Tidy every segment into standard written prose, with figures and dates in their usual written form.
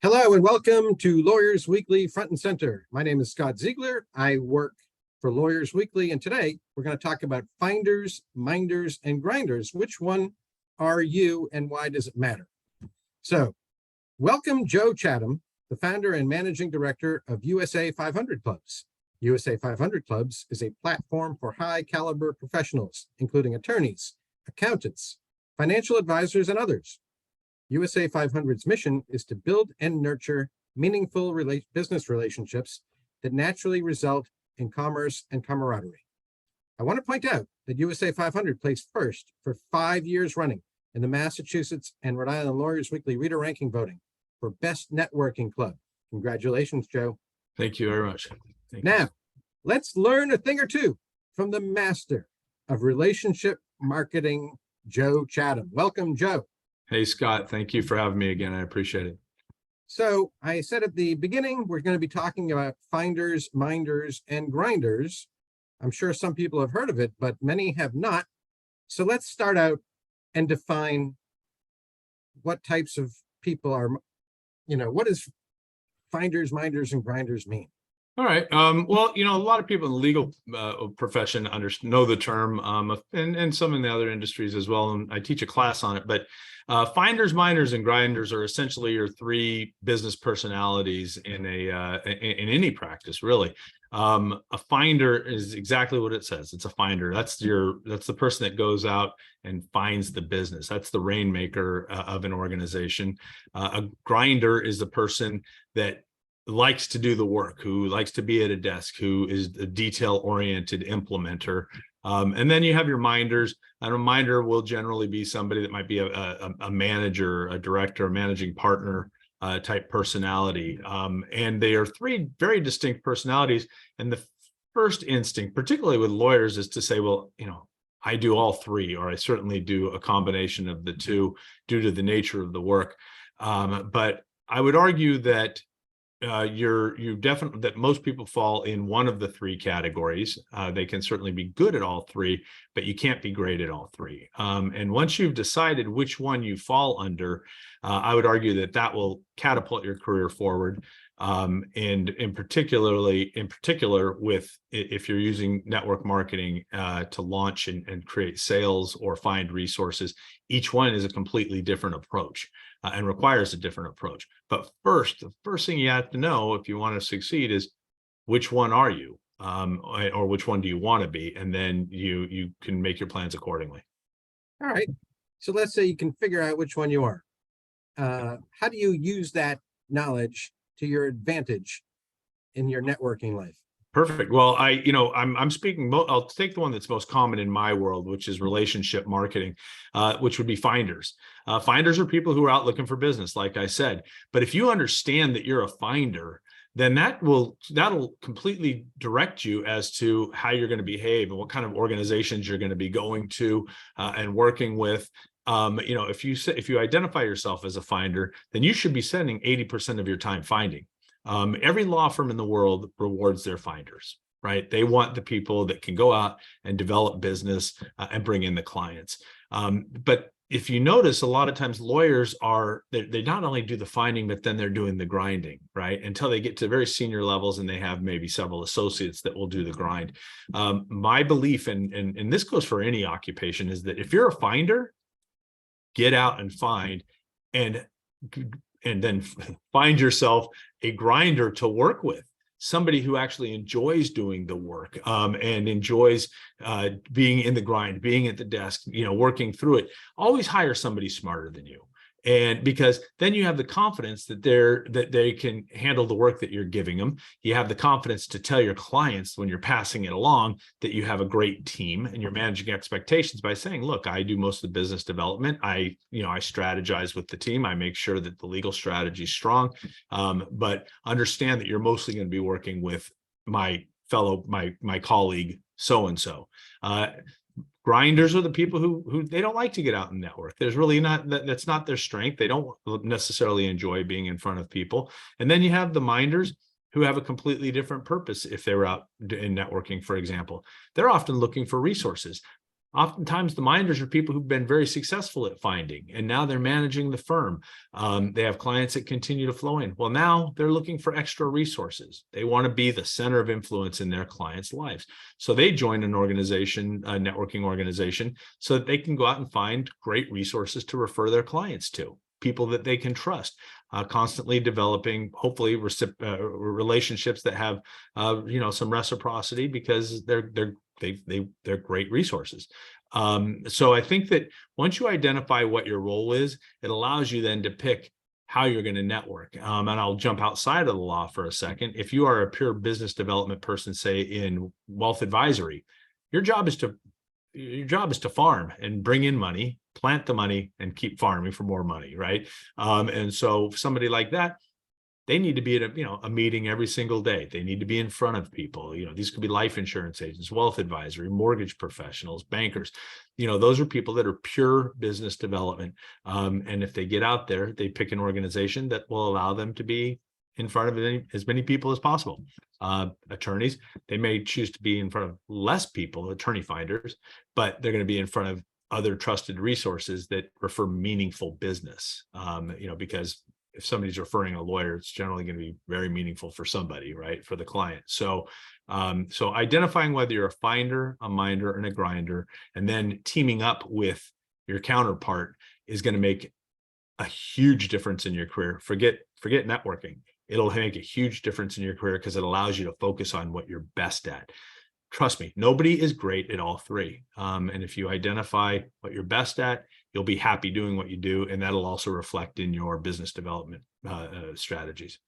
Hello and welcome to Lawyers Weekly Front and Center. My name is Scott Ziegler. I work for Lawyers Weekly, and today we're going to talk about finders, minders, and grinders. Which one are you and why does it matter? So, welcome Joe Chatham, the founder and managing director of USA 500 Clubs. USA 500 Clubs is a platform for high caliber professionals, including attorneys, accountants, financial advisors, and others. USA 500's mission is to build and nurture meaningful business relationships that naturally result in commerce and camaraderie. I want to point out that USA 500 placed first for 5 years running in the Massachusetts and Rhode Island Lawyers Weekly Reader Ranking voting for Best Networking Club. Congratulations, Joe. Thank you very much. Now, let's learn a thing or two from the master of relationship marketing, Joe Chatham. Welcome, Joe. Hey, Scott, thank you for having me again. I appreciate it. So I said at the beginning, we're going to be talking about finders, minders, and grinders. I'm sure some people have heard of it, but many have not. So let's start out and define what types of people are, what does finders, minders, and grinders mean? All right. Well, a lot of people in the legal profession know the term, and some in the other industries as well. And I teach a class on it. But finders, minders, and grinders are essentially your three business personalities in any practice, really. A finder is exactly what it says. It's a finder. That's the person that goes out and finds the business. That's the rainmaker of an organization. A grinder is the person that likes to do the work, who likes to be at a desk, who is a detail-oriented implementer. And then you have your minders, and a minder will generally be somebody that might be a manager, a director, a managing partner type personality. And they are three very distinct personalities. And the first instinct, particularly with lawyers, is to say, well, I do all three, or I certainly do a combination of the two due to the nature of the work. But I would argue that that most people fall in one of the three categories. They can certainly be good at all three, but you can't be great at all three. And once you've decided which one you fall under, I would argue that will catapult your career forward. And in particular with if you're using network marketing to launch and create sales or find resources, each one is a completely different approach and requires a different approach. But the first thing you have to know if you want to succeed is which one are you, or which one do you want to be, and then you can make your plans accordingly. All right. So let's say you can figure out which one you are. How do you use that knowledge to your advantage in your networking life? Perfect. Well, I'm speaking. I'll take the one that's most common in my world, which is relationship marketing, which would be finders. Finders are people who are out looking for business, like I said. But if you understand that you're a finder, then that'll completely direct you as to how you're going to behave and what kind of organizations you're going to be going to and working with. If you identify yourself as a finder, then you should be spending 80% of your time finding. Every law firm in the world rewards their finders, right? They want the people that can go out and develop business and bring in the clients. But if you notice, a lot of times lawyers they not only do the finding, but then they're doing the grinding, right? Until they get to very senior levels and they have maybe several associates that will do the grind. My belief, and this goes for any occupation, is that if you're a finder, get out and find, and then find yourself a grinder to work with, somebody who actually enjoys doing the work and enjoys being in the grind, being at the desk, working through it. Always hire somebody smarter than you. And because then you have the confidence that they can handle the work that you're giving them. You have the confidence to tell your clients when you're passing it along that you have a great team, and you're managing expectations by saying, look, I do most of the business development. I strategize with the team. I make sure that the legal strategy is strong. But understand that you're mostly going to be working with my colleague, so-and-so. Grinders are the people who they don't like to get out and network. There's really that's not their strength. They don't necessarily enjoy being in front of people. And then you have the minders who have a completely different purpose. If they were out in networking, for example, they're often looking for resources. Oftentimes, the minders are people who've been very successful at finding, and now they're managing the firm. They have clients that continue to flow in. Well, now they're looking for extra resources. They want to be the center of influence in their clients' lives. So they join an organization, a networking organization, so that they can go out and find great resources to refer their clients to, people that they can trust. Constantly developing, hopefully, relationships that have, some reciprocity, because they're great resources. So I think that once you identify what your role is, it allows you then to pick how you're going to network. And I'll jump outside of the law for a second. If you are a pure business development person, say in wealth advisory, your job is to farm and bring in money, plant the money, and keep farming for more money, right? And so somebody like that, they need to be at a meeting every single day. They need to be in front of people. These could be life insurance agents, wealth advisory, mortgage professionals, bankers. Those are people that are pure business development. And if they get out there, they pick an organization that will allow them to be in front of as many people as possible. Attorneys, they may choose to be in front of less people, attorney finders, but they're going to be in front of other trusted resources that refer meaningful business. Because if somebody's referring a lawyer, it's generally going to be very meaningful for somebody, right? For the client. So identifying whether you're a finder, a minder, and a grinder, and then teaming up with your counterpart is going to make a huge difference in your career. Forget networking. It'll make a huge difference in your career because it allows you to focus on what you're best at. Trust me, nobody is great at all three. And if you identify what you're best at, you'll be happy doing what you do. And that'll also reflect in your business development strategies.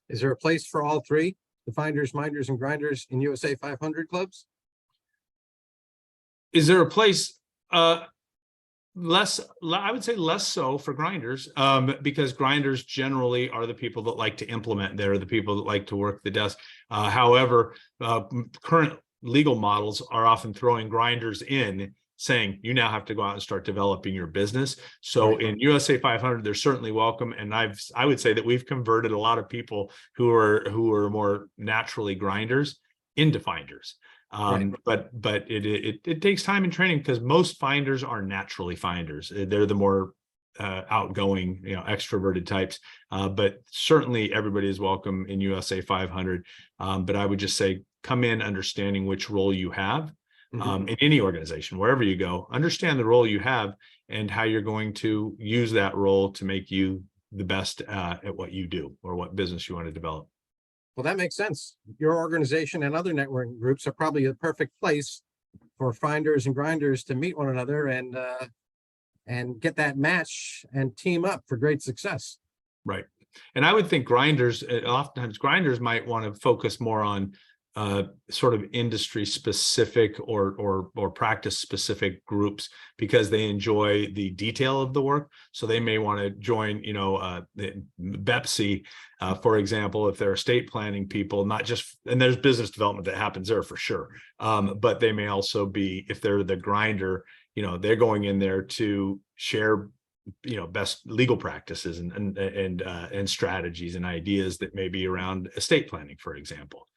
Is there a place for all three, the finders, minders, and grinders in USA 500 clubs? Is there a place? I would say less so for grinders, because grinders generally are the people that like to implement. They're the people that like to work the desk. However, current legal models are often throwing grinders in, saying you now have to go out and start developing your business. So right. In USA 500, they're certainly welcome. And I would say that we've converted a lot of people who are more naturally grinders into finders. Right. But it takes time and training, because most finders are naturally finders. They're the more outgoing, extroverted types. But certainly everybody is welcome in USA 500. But I would just say, come in understanding which role you have. In any organization, wherever you go, understand the role you have and how you're going to use that role to make you the best at what you do or what business you want to develop. Well, that makes sense. Your organization and other networking groups are probably the perfect place for finders and grinders to meet one another and get that match and team up for great success. Right. And I would think oftentimes grinders might want to focus more on sort of industry specific or practice specific groups, because they enjoy the detail of the work. So they may want to join, BEPSI, for example, if they're estate planning people, not just, and there's business development that happens there for sure. But they may also be, if they're the grinder, they're going in there to share best legal practices and strategies and ideas that may be around estate planning, for example.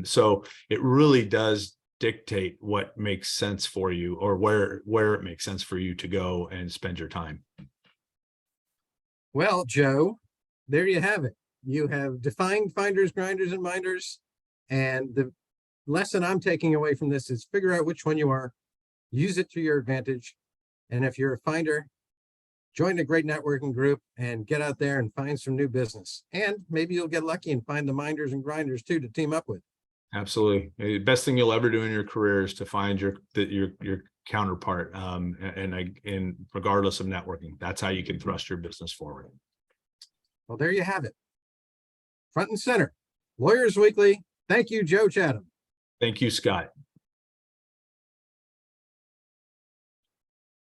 So it really does dictate what makes sense for you, or where it makes sense for you to go and spend your time. Well, Joe, there you have it. You have defined finders, grinders, and minders. And the lesson I'm taking away from this is figure out which one you are, use it to your advantage. And if you're a finder, join a great networking group and get out there and find some new business. And maybe you'll get lucky and find the minders and grinders too to team up with. Absolutely. The best thing you'll ever do in your career is to find your counterpart. And regardless of networking, that's how you can thrust your business forward. Well, there you have it. Front and center, Lawyers Weekly. Thank you, Joe Chatham. Thank you, Scott.